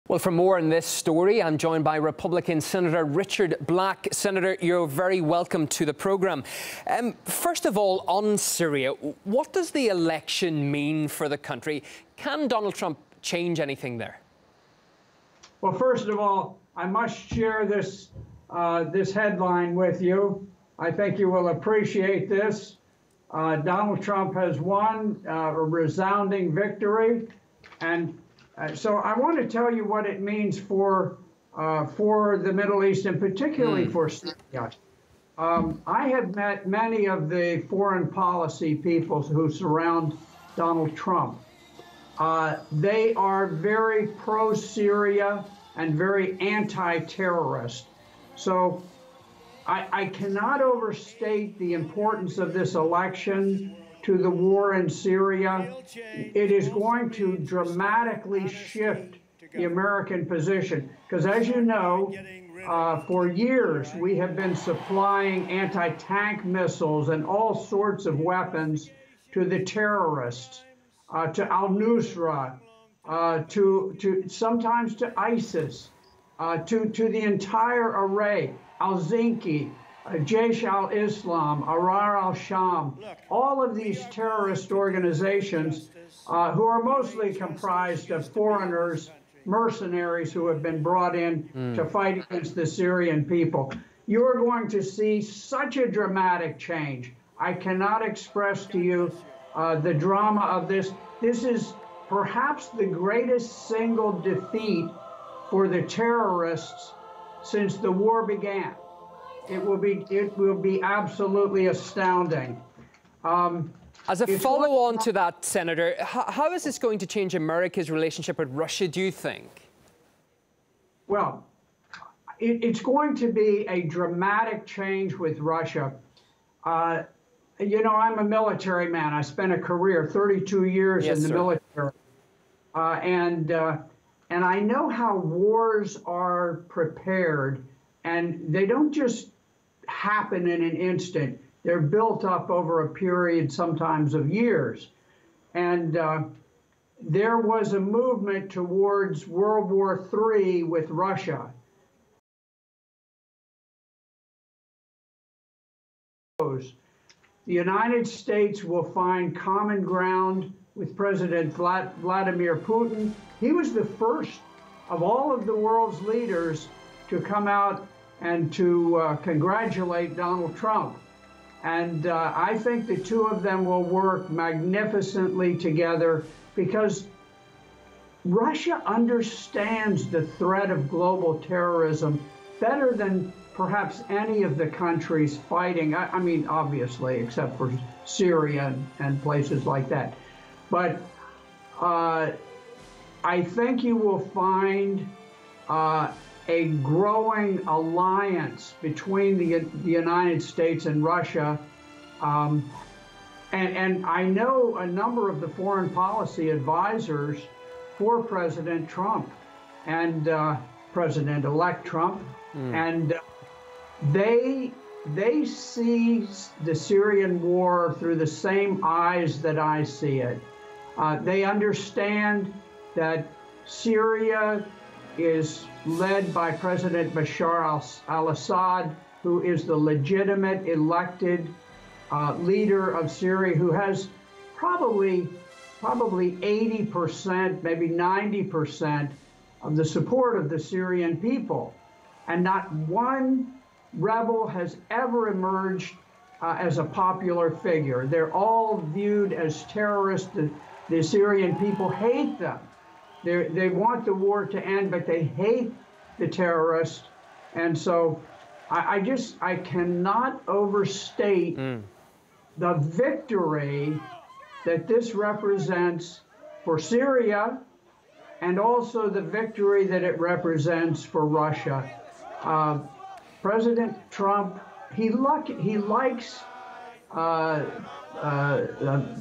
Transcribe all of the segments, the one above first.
Well, for more on this story, I'm joined by Republican Senator Richard Black. Senator, you're very welcome to the programme. First of all, on Syria, what does the election mean for the country? Can Donald Trump change anything there? Well, first of all, I must share this headline with you. I think you will appreciate this. Donald Trump has won a resounding victory, and so I want to tell you what it means for the Middle East, and particularly for Syria. I have met many of the foreign policy people who surround Donald Trump. They are very pro-Syria and very anti-terrorist. So I cannot overstate the importance of this election to the war in Syria. It is going to dramatically shift the American position, because as you know, for years we have been supplying anti-tank missiles and all sorts of weapons to the terrorists, to al-Nusra, to sometimes to ISIS, to the entire array, al-Zinki, Jaish al-Islam, Ahrar al-Sham, all of these terrorist organizations who are mostly comprised of foreigners, mercenaries who have been brought in to fight against the Syrian people. You are going to see such a dramatic change. I cannot express to you the drama of this. This is perhaps the greatest single defeat for the terrorists since the war began. It will be absolutely astounding. As a follow-on to that, Senator, how is this going to change America's relationship with Russia, do you think? Well, it's going to be a dramatic change with Russia. You know, I'm a military man. I spent a career, 32 years in the military. And I know how wars are prepared, and they don't just happen in an instant. They're built up over a period sometimes of years. And there was a movement towards World War III with Russia. The United States will find common ground with President Vladimir Putin. He was the first of all of the world's leaders to come out and to congratulate Donald Trump. And I think the two of them will work magnificently together, because Russia understands the threat of global terrorism better than perhaps any of the countries fighting. I mean, obviously, except for Syria and places like that. But I think you will find a growing alliance between the United States and Russia. And I know a number of the foreign policy advisors for President Trump and President-elect Trump. And they see the Syrian war through the same eyes that I see it. They understand that Syria is led by President Bashar al-Assad, who is the legitimate elected leader of Syria, who has probably 80%, maybe 90% of the support of the Syrian people. And not one rebel has ever emerged as a popular figure. They're all viewed as terrorists. The Syrian people hate them. They want the war to end, but they hate the terrorists. And so I cannot overstate the victory that this represents for Syria, and also the victory that it represents for Russia. President Trump, he likes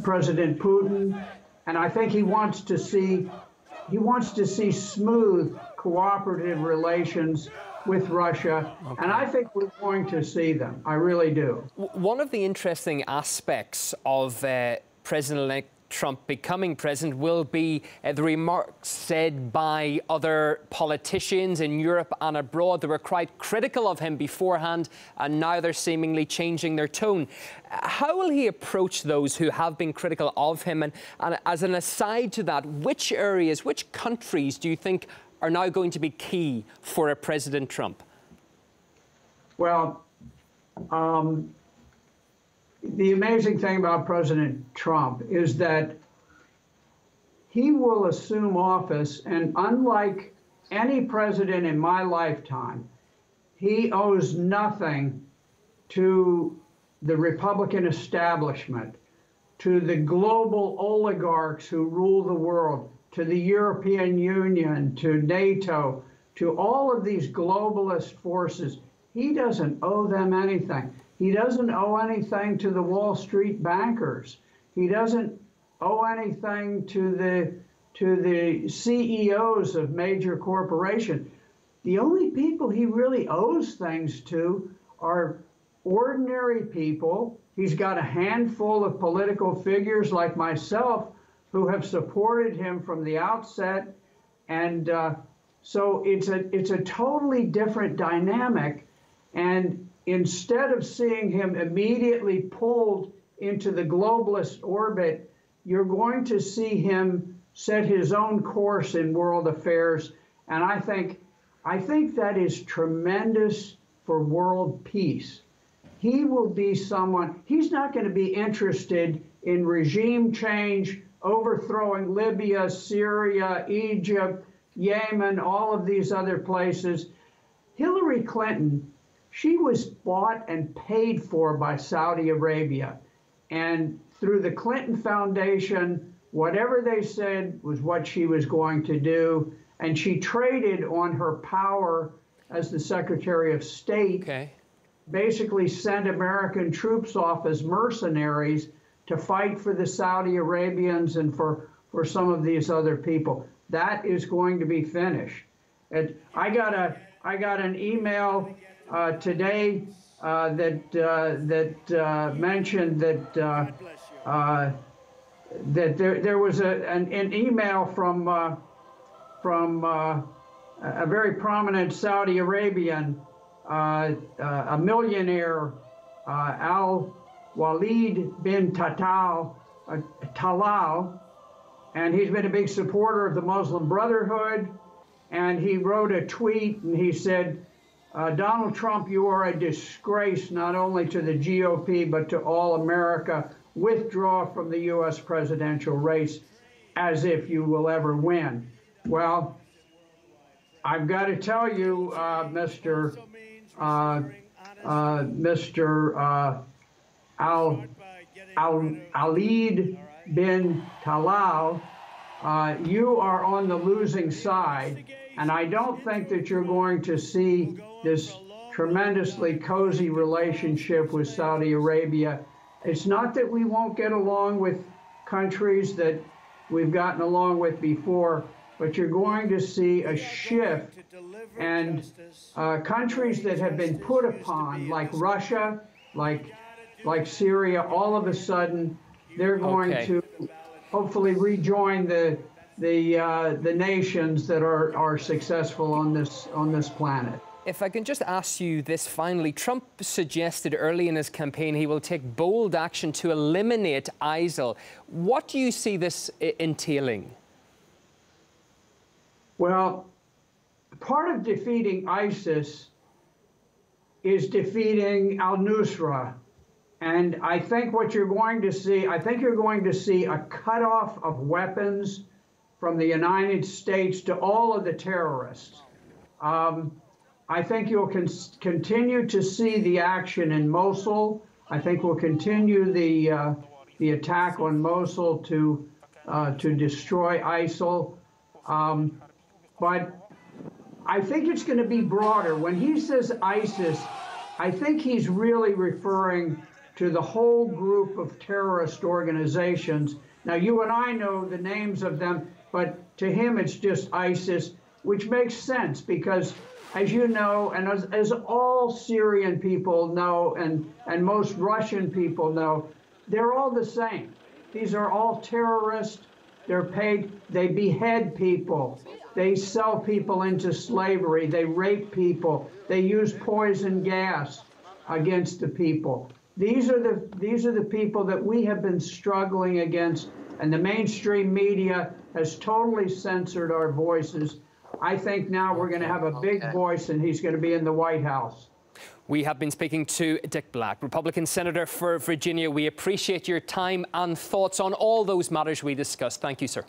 President Putin, and I think he wants to see smooth, cooperative relations with Russia, and I think we're going to see them. I really do. One of the interesting aspects of President-elect Trump becoming president will be the remarks said by other politicians in Europe and abroad. They were quite critical of him beforehand, and now they're seemingly changing their tone. How will he approach those who have been critical of him? And as an aside to that, which areas, which countries do you think are now going to be key for a President Trump? Well, the amazing thing about President Trump is that he will assume office, and unlike any president in my lifetime, he owes nothing to the Republican establishment, to the global oligarchs who rule the world, to the European Union, to NATO, to all of these globalist forces. He doesn't owe them anything. He doesn't owe anything to the Wall Street bankers. He doesn't owe anything to the CEOs of major corporations. The only people he really owes things to are ordinary people. He's got a handful of political figures like myself who have supported him from the outset. And so it's a totally different dynamic. And instead of seeing him immediately pulled into the globalist orbit, you're going to see him set his own course in world affairs. And I think that is tremendous for world peace. He will be someone, he's not going to be interested in regime change, overthrowing Libya, Syria, Egypt, Yemen, all of these other places. Hillary Clinton, she was bought and paid for by Saudi Arabia. And through the Clinton Foundation, whatever they said was what she was going to do. And she traded on her power as the Secretary of State, basically sent American troops off as mercenaries to fight for the Saudi Arabians and for some of these other people. That is going to be finished. And I got an email today that mentioned that that there was an email from a very prominent Saudi Arabian, a millionaire, Al-Walid bin Talal, and he's been a big supporter of the Muslim Brotherhood. And he wrote a tweet and he said, Donald Trump, you are a disgrace not only to the GOP, but to all America. Withdraw from the U.S. presidential race as if you will ever win. Well, I've got to tell you, Mr. Al-Walid bin Talal, you are on the losing side. And I don't think that you're going to see this tremendously cozy relationship with Saudi Arabia. It's not that we won't get along with countries that we've gotten along with before, but you're going to see a shift. And countries that have been put upon, like Russia, like Syria, all of a sudden, they're going to hopefully rejoin the nations that are successful on this planet. If I can just ask you this finally, Trump suggested early in his campaign he will take bold action to eliminate ISIL. What do you see this entailing? Well, part of defeating ISIS is defeating al-Nusra. And I think what you're going to see, you're going to see a cutoff of weapons from the United States to all of the terrorists. I think you'll continue to see the action in Mosul. I think we'll continue the attack on Mosul to destroy ISIL. But I think it's going to be broader. When he says ISIS, I think he's really referring to the whole group of terrorist organizations. Now, you and I know the names of them, but to him, it's just ISIS, which makes sense because, as you know, and as all Syrian people know, and most Russian people know, they're all the same. These are all terrorists. They're paid, they behead people. They sell people into slavery. They rape people. They use poison gas against the people. These are the people that we have been struggling against, and the mainstream media has totally censored our voices. I think now we're going to have a big voice, and he's going to be in the White House. We have been speaking to Dick Black, Republican Senator for Virginia. We appreciate your time and thoughts on all those matters we discussed. Thank you, sir.